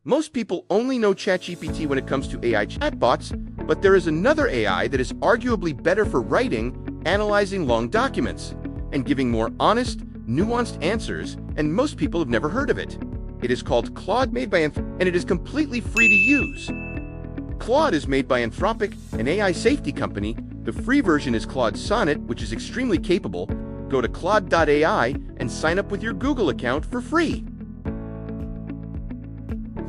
Most people only know ChatGPT when it comes to AI chatbots, but there is another AI that is arguably better for writing, analyzing long documents, and giving more honest, nuanced answers, and most people have never heard of it. It is called Claude, made by Anthropic, and it is completely free to use. Claude is made by Anthropic, an AI safety company. The free version is Claude Sonnet, which is extremely capable. Go to Claude AI and sign up with your Google account for free.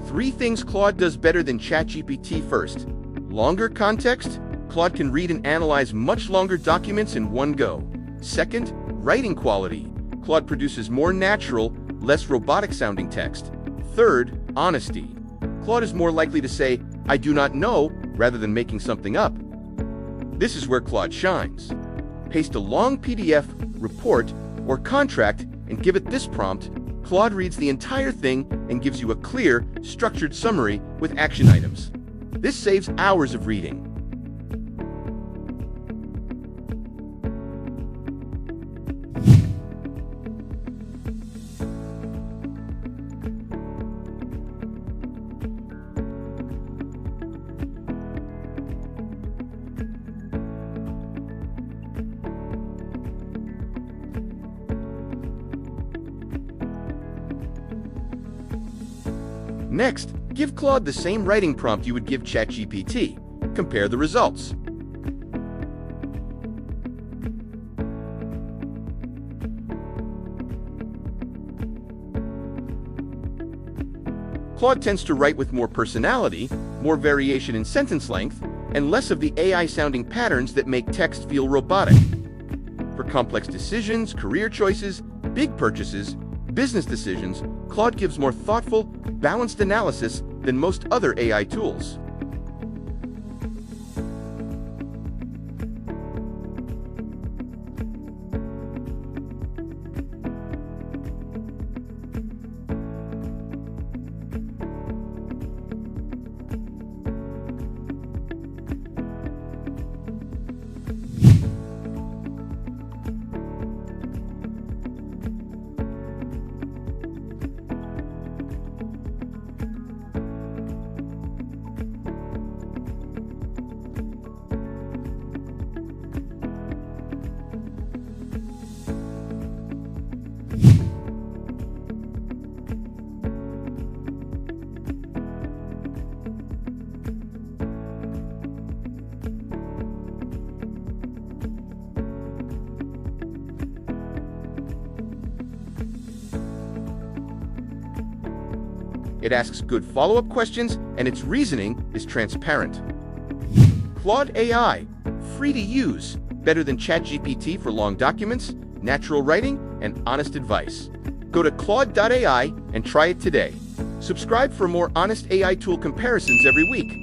3 things Claude does better than ChatGPT. First, longer context. Claude can read and analyze much longer documents in one go. Second, writing quality. Claude produces more natural, less robotic-sounding text. Third, honesty. Claude is more likely to say, "I do not know," rather than making something up. This is where Claude shines. Paste a long PDF, report, or contract and give it this prompt. Claude reads the entire thing and gives you a clear, structured summary with action items. This saves hours of reading. Next, give Claude the same writing prompt you would give ChatGPT. Compare the results. Claude tends to write with more personality, more variation in sentence length, and less of the AI-sounding patterns that make text feel robotic. For complex decisions, career choices, big purchases, business decisions, Claude gives more thoughtful, balanced analysis than most other AI tools. It asks good follow-up questions, and its reasoning is transparent. Claude AI, free to use, better than ChatGPT for long documents, natural writing, and honest advice. Go to Claude AI and try it today. Subscribe for more honest AI tool comparisons every week.